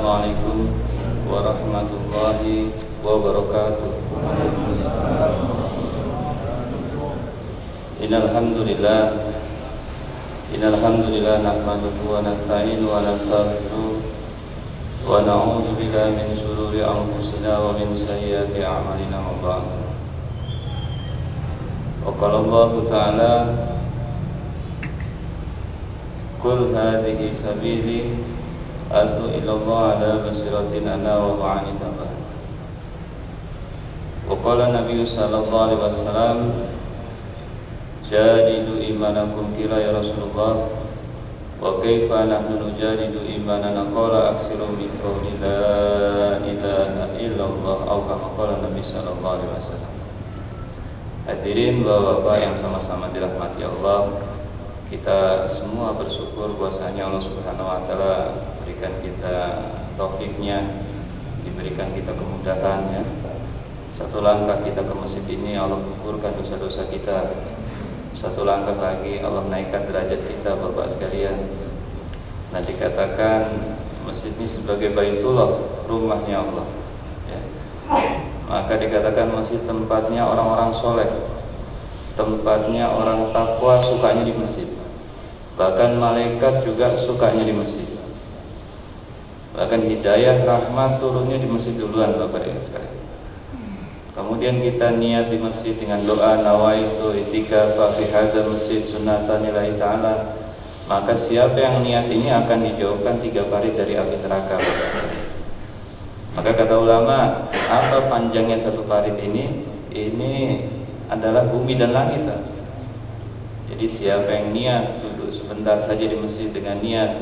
Assalamualaikum warahmatullahi wabarakatuh. Innal hamdalillah nahmaduhu wa nasta'inuhu wa nastaghfiruh wa na'udzu billahi min shururi anfusina wa min sayyiati a'malina. Wa qala Allah ta'ala qul hadhihi sabili ad'u ila Allah ala basiratin ana wa ma'ani tabah. Wa qala Nabi sallallahu alaihi wasallam jadidu imanakum kila ya Rasulullah wa kaifa nahnu nujadidu imanana qala aksiru min qawli la ilaha illallah atau kama qala Nabi sallallahu alaihi wasallam. Hadirin bapak-bapak yang sama-sama dirahmati Allah, kita semua bersyukur bahwasanya Allah Subhanahu wa taala berikan kita taufiknya, diberikan kita kemudahannya. Satu langkah kita ke masjid ini Allah gugurkan dosa-dosa kita. Satu langkah lagi Allah naikkan derajat kita Bapak sekalian. Nah, dikatakan masjid ini sebagai Baitullah, rumahnya Allah ya. Maka dikatakan masjid tempatnya orang-orang soleh, tempatnya orang takwa, sukanya di masjid. Bahkan malaikat juga sukanya di masjid. Bahkan hidayah rahmat turunnya di masjid duluan Bapak ya sekalian. Kemudian kita niat di masjid dengan doa nawaitu itikaf fi hadzal masjid sunnatan lillahi ta'ala, maka siapa yang niat ini akan dijauhkan 3 parit dari api neraka. Maka kata ulama, apa panjangnya 1 parit ini? Ini adalah bumi dan langit. Jadi siapa yang niat duduk sebentar saja di masjid dengan niat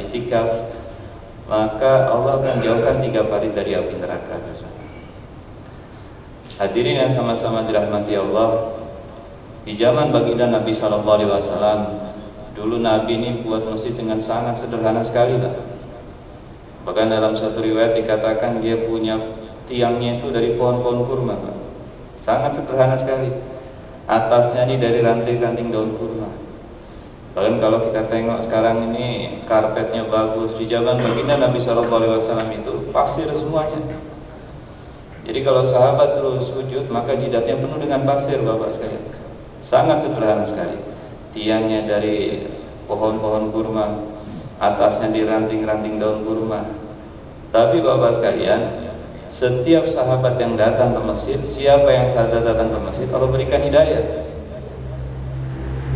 itikaf, maka Allah akan jauhkan 3 parit dari api neraka. Hadirin yang sama-sama dirahmati Allah, di zaman baginda Nabi sallallahu alaihi wasallam, dulu Nabi ini buat masjid dengan sangat sederhana sekali lah. Bahkan dalam satu riwayat dikatakan dia punya tiangnya itu dari pohon-pohon kurma, Pak. Sangat sederhana sekali. Atasnya ini dari ranting-ranting daun kurma. Bahkan kalau kita tengok sekarang ini karpetnya bagus. Di zaman baginda Nabi sallallahu alaihi wasallam itu pasir semuanya. Jadi kalau sahabat terus sujud, maka jidatnya penuh dengan pasir Bapak sekalian. Sangat sederhana sekali. Tiangnya dari pohon-pohon kurma, atasnya di ranting-ranting daun kurma. Tapi Bapak sekalian, setiap sahabat yang datang ke masjid, siapa yang datang ke masjid, Allah berikan hidayah.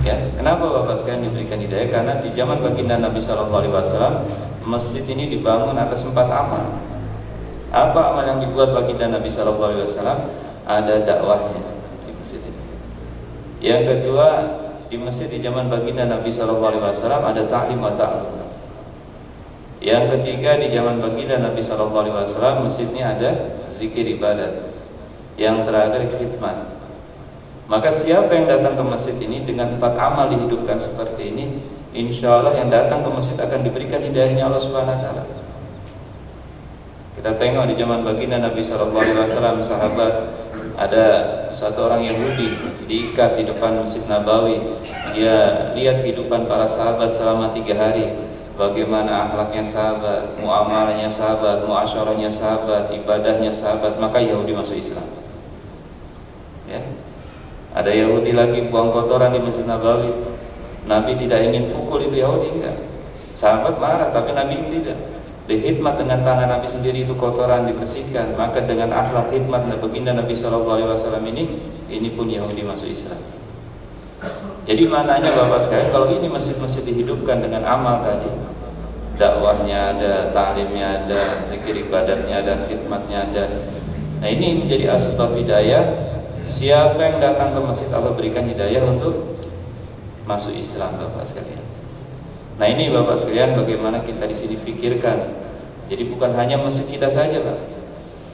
Ya, kenapa Bapak sekalian diberikan hidayah? Karena di zaman baginda Nabi sallallahu alaihi wasallam, masjid ini dibangun atas 4 amal. Apa amal yang dibuat baginda Nabi sallallahu alaihi wasallam? Ada dakwahnya di masjid ini. Yang kedua, di masjid di zaman baginda Nabi sallallahu alaihi wasallam ada ta'lim wa ta'allum. Yang ketiga, di zaman baginda Nabi sallallahu alaihi wasallam masjid ini ada zikir ibadat. Yang terakhir khidmat. Maka siapa yang datang ke masjid ini dengan 4 amal dihidupkan seperti ini, insya Allah yang datang ke masjid akan diberikan hidayahnya Allah Subhanahu wa taala. Kita tengok di zaman baginda Nabi sallallahu alaihi wasallam, sahabat, ada satu orang Yahudi diikat di depan Masjid Nabawi. Dia lihat kehidupan para sahabat selama 3 hari. Bagaimana akhlaknya sahabat, muamalahnya sahabat, muasyarahnya sahabat, ibadahnya sahabat. Maka Yahudi masuk Islam. Ya. Ada Yahudi lagi buang kotoran di Masjid Nabawi. Nabi tidak ingin pukul itu Yahudi, enggak. Sahabat marah, tapi Nabi tidak. Dihikmat dengan tangan Nabi sendiri itu kotoran dibersihkan. Maka dengan akhlak hikmat baginda Nabi sallallahu alaihi wasallam ini pun Yahudi masuk Islam. Jadi maknanya Bapak sekalian, kalau ini masjid-masjid dihidupkan dengan amal tadi, dakwahnya ada, ta'limnya ada, zikir ibadatnya ada, khidmatnya ada. Nah, ini menjadi asbab hidayah. Siapa yang datang ke masjid Allah berikan hidayah untuk masuk Islam Bapak sekalian. Nah, ini Bapak sekalian bagaimana kita di sini pikirkan. Jadi bukan hanya masjid kita saja, Pak.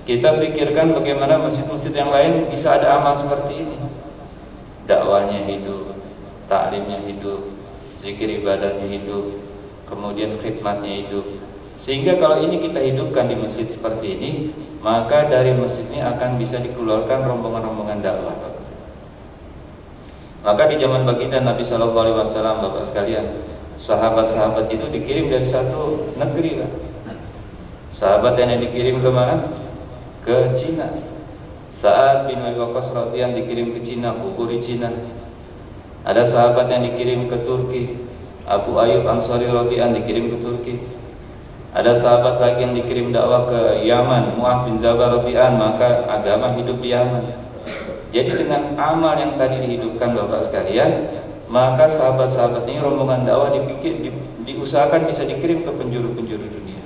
Kita pikirkan bagaimana masjid-masjid yang lain bisa ada amal seperti ini. Dakwahnya hidup, taklimnya hidup, zikir ibadatnya hidup, kemudian khidmatnya hidup. Sehingga kalau ini kita hidupkan di masjid seperti ini, maka dari masjid ini akan bisa dikeluarkan rombongan-rombongan dakwah, Bapak. Maka di zaman baginda Nabi sallallahu alaihi wasallam, Bapak sekalian, sahabat-sahabat itu dikirim dari satu negeri, Pak. Sahabat yang dikirim ke mana? Ke Cina. Sa'ad bin Abi Waqqas radhiyallahu dikirim ke Cina, kubur di Cina. Ada sahabat yang dikirim ke Turki, Abu Ayyub Ansari radhiyallahu dikirim ke Turki. Ada sahabat lagi yang dikirim dakwah ke Yaman, Mu'adz bin Jabal radhiyallahu, maka agama hidup di Yaman. Jadi dengan amal yang tadi dihidupkan Bapak sekalian, maka sahabat-sahabat ini rombongan dakwah diusahakan bisa dikirim ke penjuru-penjuru dunia.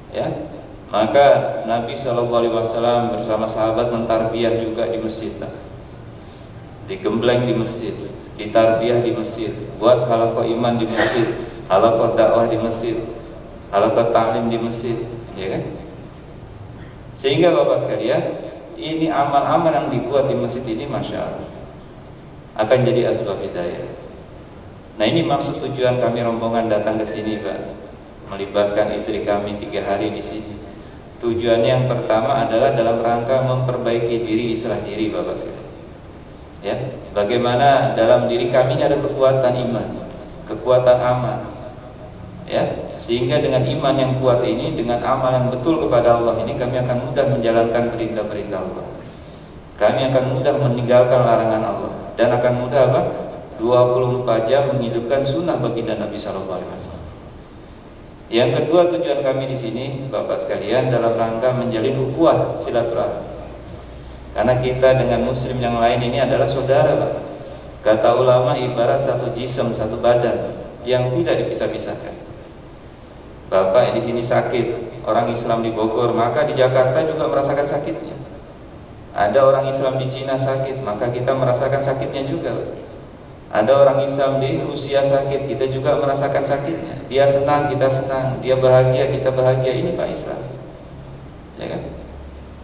Ya, maka Nabi SAW bersama sahabat mentarbiyah juga di masjid, digembleng di masjid, ditarbiyah di masjid, buat halaqah iman di masjid, halaqah dakwah di masjid, halaqah ta'lim di masjid, ya kan? Sehingga Bapak sekalian, ini amal-amal yang dibuat di masjid ini, masya Allah, akan jadi asbab hidayah. Nah, ini maksud tujuan kami rombongan datang ke sini, Pak, melibatkan istri kami 3 hari di sini. Tujuannya yang pertama adalah dalam rangka memperbaiki diri, islah diri, Bapak sekalian. Ya, bagaimana dalam diri kami ini ada kekuatan iman, kekuatan amal. Ya, sehingga dengan iman yang kuat ini, dengan amal yang betul kepada Allah ini, kami akan mudah menjalankan perintah-perintah Allah. Kami akan mudah meninggalkan larangan Allah dan akan mudah 24 jam menghidupkan sunnah baginda Nabi sallallahu alaihi wasallam. Yang kedua, tujuan kami di sini, Bapak sekalian, dalam rangka menjalin ukhuwah silaturahmi. Karena kita dengan muslim yang lain ini adalah saudara, Pak. Kata ulama ibarat satu jism, satu badan yang tidak dipisah-pisahkan. Bapak di sini sakit, orang Islam di Bogor, maka di Jakarta juga merasakan sakitnya. Ada orang Islam di Cina sakit, maka kita merasakan sakitnya juga. Ada orang Islam di Rusia sakit, kita juga merasakan sakitnya. Dia senang, kita senang. Dia bahagia, kita bahagia. Ini Pak Islam, ya kan?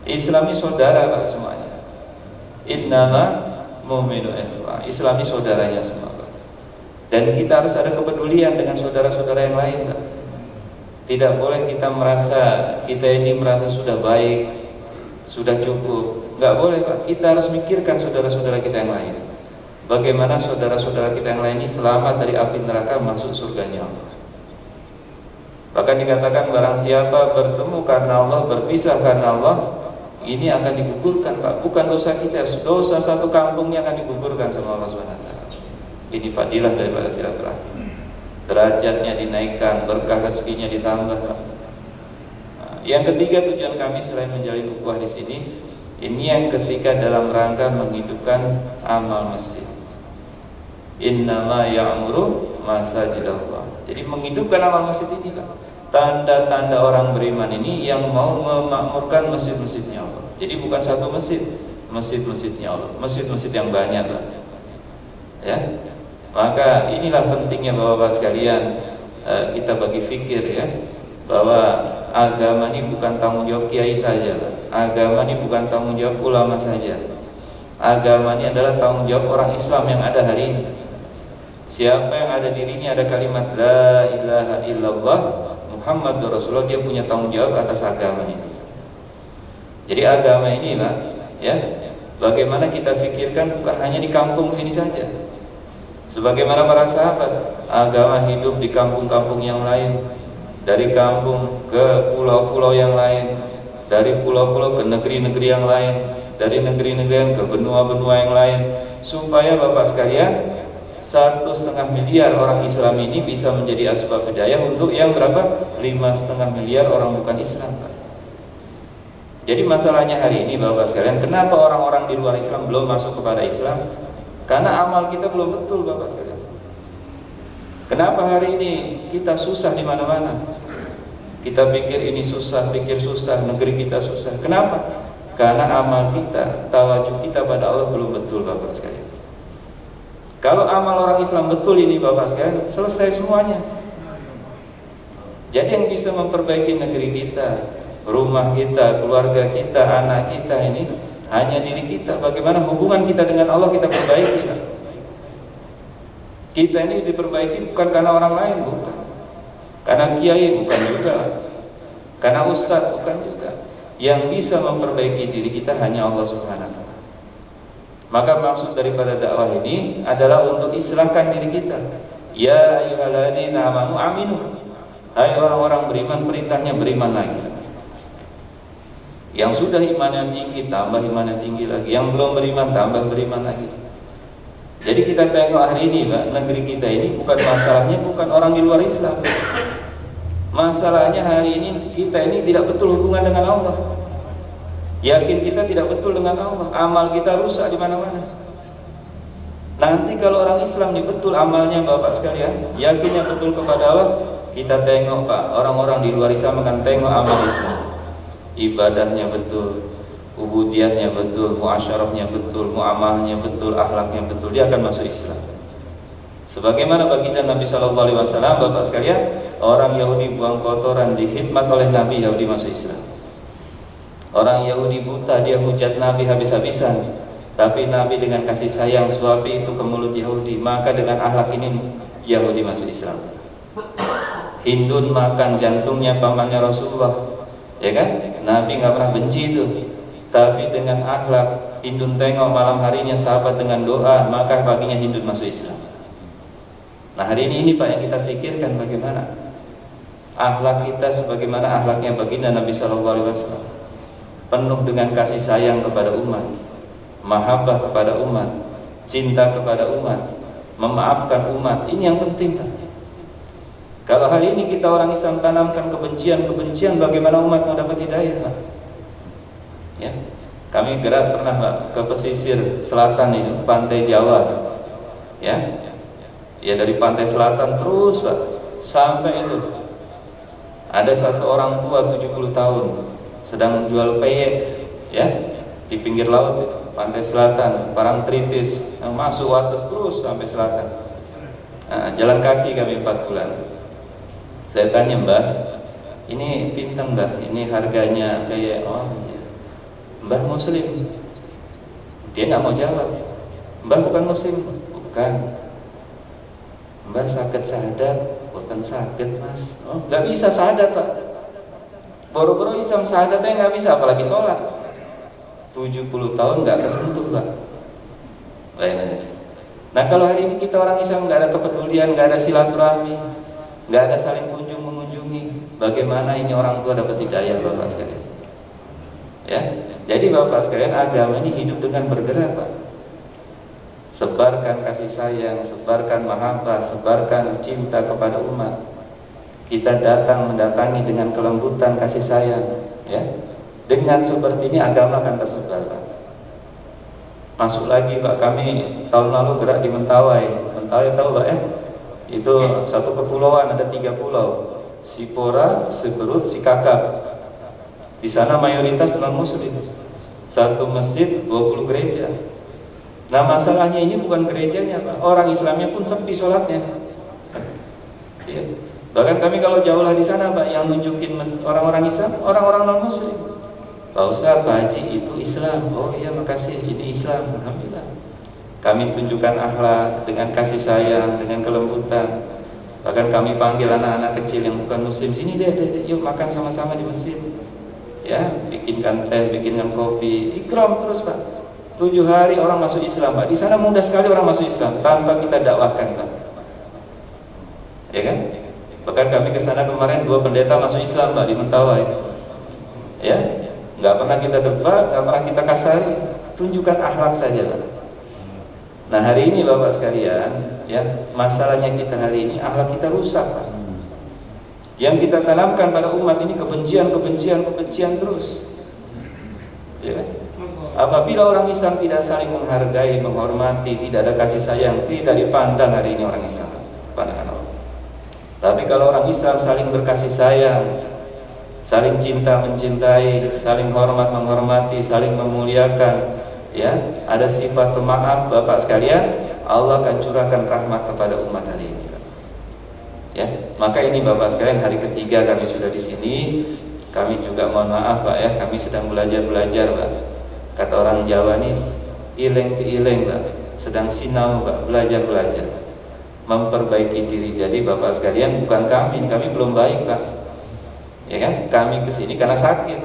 Islami saudara, Pak, semuanya. Innama mu'minu ikhwah. Islami saudaranya semua, Pak. Dan kita harus ada kepedulian dengan saudara-saudara yang lain, Pak. Tidak boleh kita merasa kita ini merasa sudah baik, sudah cukup. Nggak boleh, Pak. Kita harus mikirkan saudara-saudara kita yang lain. Bagaimana saudara-saudara kita yang lain ini selamat dari api neraka masuk surganya Allah. Bahkan dikatakan barang siapa bertemu karena Allah, berpisah karena Allah, ini akan digugurkan, Pak. Bukan dosa kita, dosa satu kampungnya akan digugurkan sama Allah SWT. Ini fadilah daripada silaturahmi. Derajatnya dinaikkan, berkah rezekinya ditambah. Nah, yang ketiga tujuan kami selain menjalin ukhuwah di sini, ini yang ketika dalam rangka menghidupkan amal masjid. Innama ya'muru masajidallah. Jadi menghidupkan amal masjid ini, Pak. Tanda-tanda orang beriman ini yang mau memakmurkan masjid-masjidnya Allah. Jadi bukan satu masjid, masjid-masjidnya Allah, masjid-masjid yang banyak, Pak. Ya. Maka inilah pentingnya Bapak-bapak sekalian, kita bagi fikir, ya, bahwa agama ini bukan tanggung jawab kiai saja, Pak. Agama ini bukan tanggung jawab ulama saja. Agama ini adalah tanggung jawab orang Islam yang ada hari ini. Siapa yang ada dirinya ada kalimat la ilaha illallah Muhammadur Rasulullah, dia punya tanggung jawab atas agama ini. Jadi agama ini, Pak, ya, bagaimana kita fikirkan bukan hanya di kampung sini saja. Sebagaimana para sahabat, agama hidup di kampung-kampung yang lain, dari kampung ke pulau-pulau yang lain, dari pulau-pulau ke negeri-negeri yang lain, dari negeri-negeri yang ke benua-benua yang lain, supaya Bapak sekalian 1,5 miliar orang Islam ini bisa menjadi asbab hidayah untuk yang berapa? 5,5 miliar orang bukan Islam, Pak. Jadi masalahnya hari ini Bapak sekalian, kenapa orang-orang di luar Islam belum masuk kepada Islam? Karena amal kita belum betul, Bapak sekalian. Kenapa hari ini kita susah di mana-mana? Kita pikir ini susah, pikir susah, negeri kita susah. Kenapa? Karena amal kita, tawajuh kita pada Allah belum betul, Bapak sekalian. Kalau amal orang Islam betul ini, Bapak sekalian, selesai semuanya. Jadi yang bisa memperbaiki negeri kita, rumah kita, keluarga kita, anak kita ini hanya diri kita. Bagaimana hubungan kita dengan Allah kita perbaiki, Pak. Kita ini diperbaiki bukan karena orang lain, bukan. Karena kiai bukan juga. Karena ustadz bukan juga. Yang bisa memperbaiki diri kita hanya Allah Subhanahu wa ta'ala. Maka maksud daripada dakwah ini adalah untuk islahkan diri kita. Ya ayyuhalladzina amanu aminu. Hai orang-orang beriman, perintahnya beriman lagi. Yang sudah imannya tinggi, tambah imannya tinggi lagi. Yang belum beriman, tambah beriman lagi. Jadi kita tengok hari ini, Pak, negeri kita ini bukan masalahnya bukan orang di luar Islam. Masalahnya hari ini kita ini tidak betul hubungan dengan Allah. Yakin kita tidak betul dengan Allah. Amal kita rusak di mana-mana. Nanti kalau orang Islam ini betul amalnya, Bapak sekalian, yakinnya betul kepada Allah, kita tengok, Pak, orang-orang di luar Islam akan tengok amal Islam. Ibadahnya betul, ubudiyahnya betul, muasyarahnya betul, muamalahnya betul, akhlaknya betul, dia akan masuk Islam. Sebagaimana baginda Nabi SAW, Bapak sekalian, orang Yahudi buang kotoran dihikmat oleh Nabi, Yahudi masuk Islam. Orang Yahudi buta, dia hujat Nabi habis-habisan, tapi Nabi dengan kasih sayang suapi itu ke mulut Yahudi, maka dengan akhlak ini Yahudi masuk Islam. Hindun makan jantungnya pamannya Rasulullah, ya kan? Nabi nggak pernah benci itu, tapi dengan akhlak Hindun tengok malam harinya sahabat dengan doa, maka paginya Hindun masuk Islam. Nah hari ini Pak yang kita pikirkan bagaimana akhlak kita sebagaimana akhlaknya baginda Nabi SAW, penuh dengan kasih sayang kepada umat, mahabbah kepada umat, cinta kepada umat, memaafkan umat. Ini yang penting Pak. Kalau hari ini kita orang Islam tanamkan kebencian, bagaimana umat mau dapat hidayah, Pak? Ya, kami gerak pernah, Pak, ke pesisir selatan itu, pantai Jawa, ya, dari pantai selatan terus, Pak, sampai itu ada satu orang tua 70 tahun sedang menjual peyek, ya, di pinggir laut itu, pantai selatan, Parangtritis, yang masuk atas terus sampai selatan. Nah, jalan kaki kami 4 bulan. Saya tanya, Mbak, ini bintang Mbak, ini harganya kayak, oh iya, Mbak Muslim. Dia nggak mau jawab. Mbak bukan Muslim, bukan. Mbak sakit syahadat, bukan sakit Mas. Oh, nggak bisa syahadat Pak. Boro-boro Islam syahadatnya nggak bisa, apalagi sholat. 70 tahun nggak kesentuh Pak. Nah kalau hari ini kita orang Islam nggak ada kepedulian, nggak ada silaturahmi, nggak ada saling kunjung mengunjungi, bagaimana ini orang tua dapat hidayah, Bapak sekalian? Ya, jadi Bapak sekalian, agama ini hidup dengan bergerak, Pak. Sebarkan kasih sayang, sebarkan mahabbah, sebarkan cinta kepada umat. Kita mendatangi dengan kelembutan kasih sayang, ya. Dengan seperti ini agama akan tersebar, Pak. Masuk lagi, Pak, kami tahun lalu gerak di Mentawai. Mentawai tahu, Pak, ya? Itu satu kepulauan, ada 3 pulau, Sipora, Siberut, Sikakap. Di sana mayoritas non muslim. Satu masjid, 20 gereja. Nah masalahnya ini bukan gerejanya, Pak. Orang Islamnya pun sepi sholatnya. Ya. Bahkan kami kalau jauhlah di sana, Pak, yang nunjukin orang-orang Islam, orang-orang non muslim. Pak Ustaz, Pak Haji, itu Islam. Oh iya, makasih, ini Islam. Alhamdulillah. Kami tunjukkan akhlak dengan kasih sayang, dengan kelembutan. Bahkan kami panggil anak-anak kecil yang bukan muslim, sini deh, yuk makan sama-sama di masjid. Ya, bikinkan teh, bikinkan kopi, ikram terus, Pak. 7 hari orang masuk Islam, Pak. Di sana mudah sekali orang masuk Islam tanpa kita dakwahkan, Pak. Ya kan? Bahkan kami ke sana kemarin 2 pendeta masuk Islam, Pak, di Mentawai. Ya, nggak pernah kita debat, nggak pernah kita kasari, tunjukkan akhlak saja, Pak. Nah hari ini Bapak sekalian, ya, masalahnya kita hari ini akhlak kita rusak, Pak. Yang kita tanamkan pada umat ini kebencian terus. Ya kan? Apabila orang Islam tidak saling menghargai, menghormati, tidak ada kasih sayang, tidak dipandang hari ini orang Islam pandangan Allah. Tapi kalau orang Islam saling berkasih sayang, saling cinta mencintai, saling hormat menghormati, saling memuliakan, ya, ada sifat pemaaf, Bapak sekalian, Allah akan curahkan rahmat kepada umat hari ini. Ya, maka ini Bapak sekalian, hari ketiga kami sudah di sini. Kami juga mohon maaf, Pak, ya, kami sedang belajar, Pak. Kata orang Jawa nih, ileng ti ileng, Pak. Sedang sinau, Pak, belajar. Memperbaiki diri. Jadi Bapak sekalian, bukan kami belum baik, Pak. Ya kan? Kami kesini karena sakit.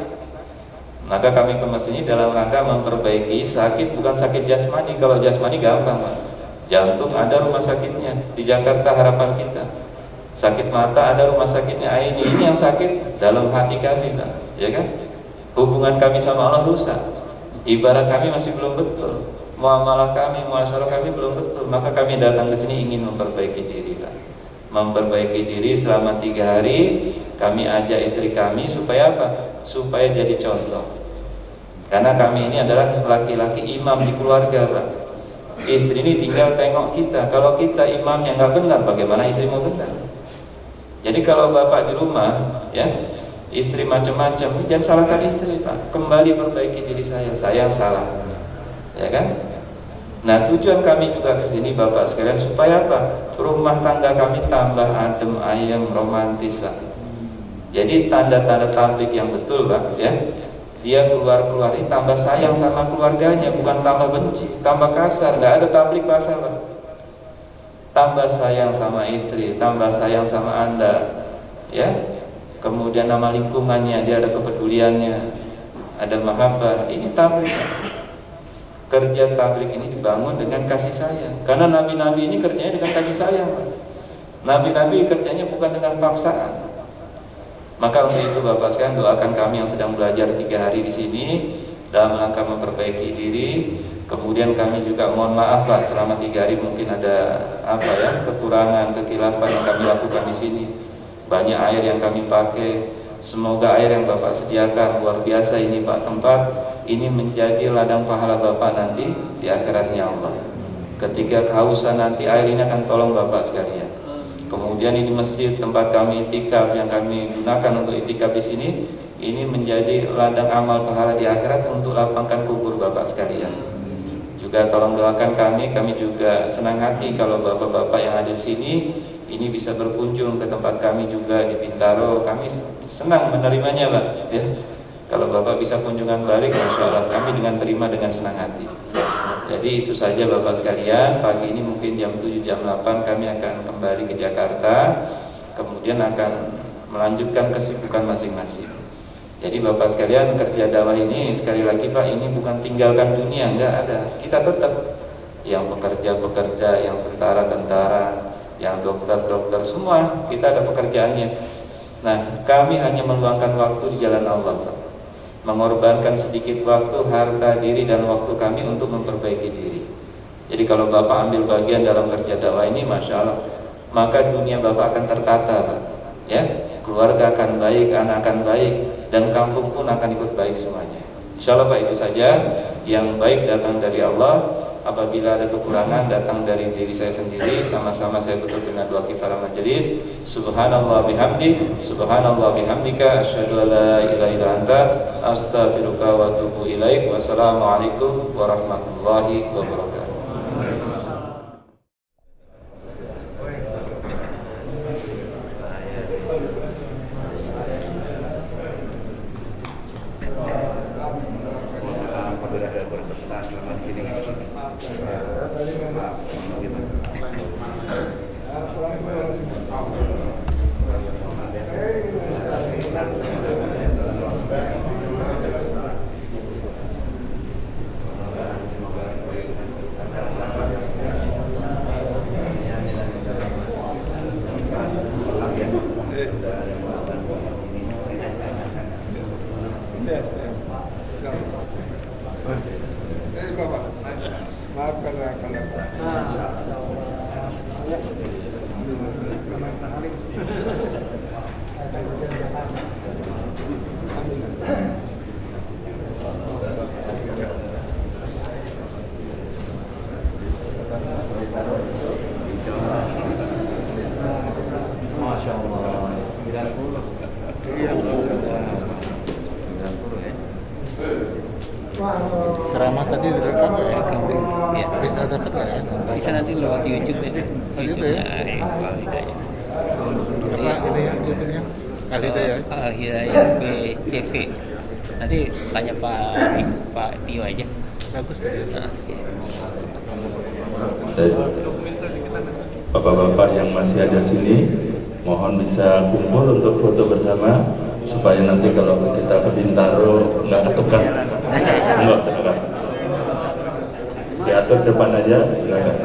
Maka kami ke sini dalam rangka memperbaiki sakit, bukan sakit jasmani. Kalau jasmani gampang, Pak. Jantung ada rumah sakitnya di Jakarta, harapan kita. Sakit mata ada rumah sakitnya ini yang sakit dalam hati kami, Pak. Ya kan? Hubungan kami sama Allah rusak. Ibarat kami masih belum betul. Muamalah kami, muasalah kami belum betul. Maka kami datang ke sini ingin memperbaiki diri, Pak. Memperbaiki diri selama 3 hari. Kami ajak istri kami supaya apa? Supaya jadi contoh. Karena kami ini adalah laki-laki imam di keluarga, Pak. Istri ini tinggal tengok kita. Kalau kita imamnya nggak benar, bagaimana istri mau benar? Jadi kalau bapak di rumah, ya, istri macam-macam, jangan salahkan istri, Pak. Kembali perbaiki diri saya yang salah, ya kan? Nah, tujuan kami juga ke sini, bapak sekalian, supaya apa? Rumah tangga kami tambah adem, ayem, romantis, Pak. Jadi tanda-tanda tablik yang betul, Pak, ya. Dia keluar ini tambah sayang sama keluarganya, bukan tambah benci, tambah kasar. Nggak ada tablik kasar, Pak. Tambah sayang sama istri, tambah sayang sama Anda, ya. Kemudian nama lingkungannya, dia ada kepeduliannya, ada mahabbah. Ini tablik. Kerja tablik ini dibangun dengan kasih sayang. Karena nabi-nabi ini kerjanya dengan kasih sayang. Nabi-nabi kerjanya bukan dengan paksaan. Maka untuk itu Bapak sekalian, doakan kami yang sedang belajar 3 hari di sini dalam rangka memperbaiki diri. Kemudian kami juga mohon maaf, Pak, selama 3 hari mungkin ada kekurangan, kekhilafan yang kami lakukan di sini. Banyak air yang kami pakai. Semoga air yang Bapak sediakan luar biasa ini, Pak, tempat ini menjadi ladang pahala Bapak nanti di akhiratnya Allah. Ketika kehausan nanti, air ini akan tolong Bapak sekalian. Kemudian ini masjid tempat kami itikaf yang kami gunakan untuk itikaf di sini, ini menjadi ladang amal pahala di akhirat untuk lapangkan kubur Bapak sekalian. Juga tolong doakan kami juga senang hati kalau bapak-bapak yang ada di sini ini bisa berkunjung ke tempat kami juga di Bintaro. Kami senang menerimanya, Pak, ya. Kalau bapak bisa kunjungan balik, Masya Allah, kami terima dengan senang hati. Jadi itu saja Bapak sekalian. Pagi ini mungkin jam 7, jam 8 kami akan kembali ke Jakarta. Kemudian akan melanjutkan kesibukan masing-masing. Jadi Bapak sekalian, kerja dakwah ini sekali lagi, Pak, ini bukan tinggalkan dunia, enggak ada. Kita tetap yang pekerja-pekerja, yang tentara-tentara, yang dokter-dokter, semua kita ada pekerjaannya. Nah, kami hanya meluangkan waktu di jalan Allah, Pak. Mengorbankan sedikit waktu, harta diri dan waktu kami untuk memperbaiki diri. Jadi kalau Bapak ambil bagian dalam kerja dakwah ini, Masya Allah, maka dunia Bapak akan tertata, Pak. Ya, keluarga akan baik, anak akan baik, dan kampung pun akan ikut baik semuanya. Insya Allah, Pak, itu saja. Yang baik datang dari Allah. Apabila ada kekurangan datang dari diri saya sendiri. Sama-sama saya tutup dengan doa kifarah majelis. Subhanallah bihamdi, subhanallah bihamdika, asyhadu an la ilaha illa anta, astaghfiruka wa atubu ilaik. Wassalamualaikum warahmatullahi wabarakatuh. Keramat tadi direkam nggak ya? Ya. Bisa dapat nggak ya? Bisa nanti lewat YouTube ya. YouTube-nya Al-Hidayah. Apa ini ya YouTube-nya? Al-Hidayah. Al-Hidayah BCV. Nanti tanya Pak Tio aja. Bagus ya. Nah, Bapak-bapak yang masih ada sini, mohon bisa kumpul untuk foto bersama supaya nanti kalau kita ke Bintaro nggak ketukan. Enggak, silakan. Diatur depan aja, silakan.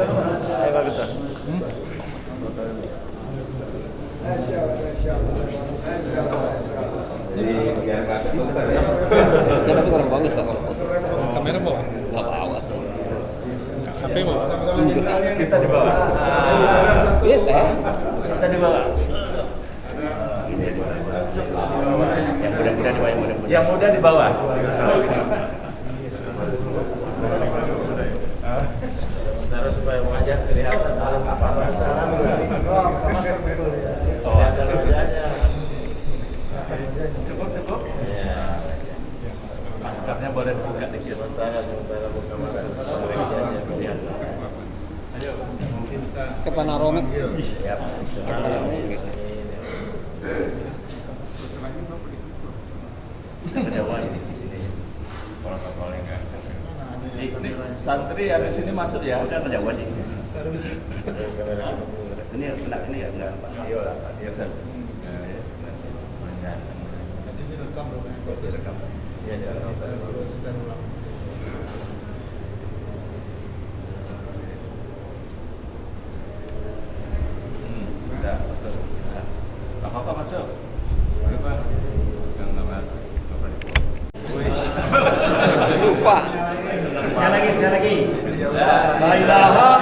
Saya tapi kurang bagus Pak kalau posisi. Kamera bawa. Nggak bawa sih. HP bawa. Kita di bawah. Iya saya. Kita di bawah. Yang muda-muda di bawah, yang muda-muda. Yang muda di bawah. Taruh supaya wajah kelihatan. Salam. Kelihatan wajahnya. Cukup. Ya. Maskernya boleh buka dikit. Sementara buka masker. Ayo, mungkin bisa. Ke Panaromek. Siap. Ini santri habis ini masuk ya? Udah kejauhan sih. Ini ya enggak Pak. Iya lah, biasa. Nanti direkam dong. Direkam. Iya, direkam. Udah, betul. Apa masuk? Berapa? Yang nama Lupa. Sekali lagi. La ilaha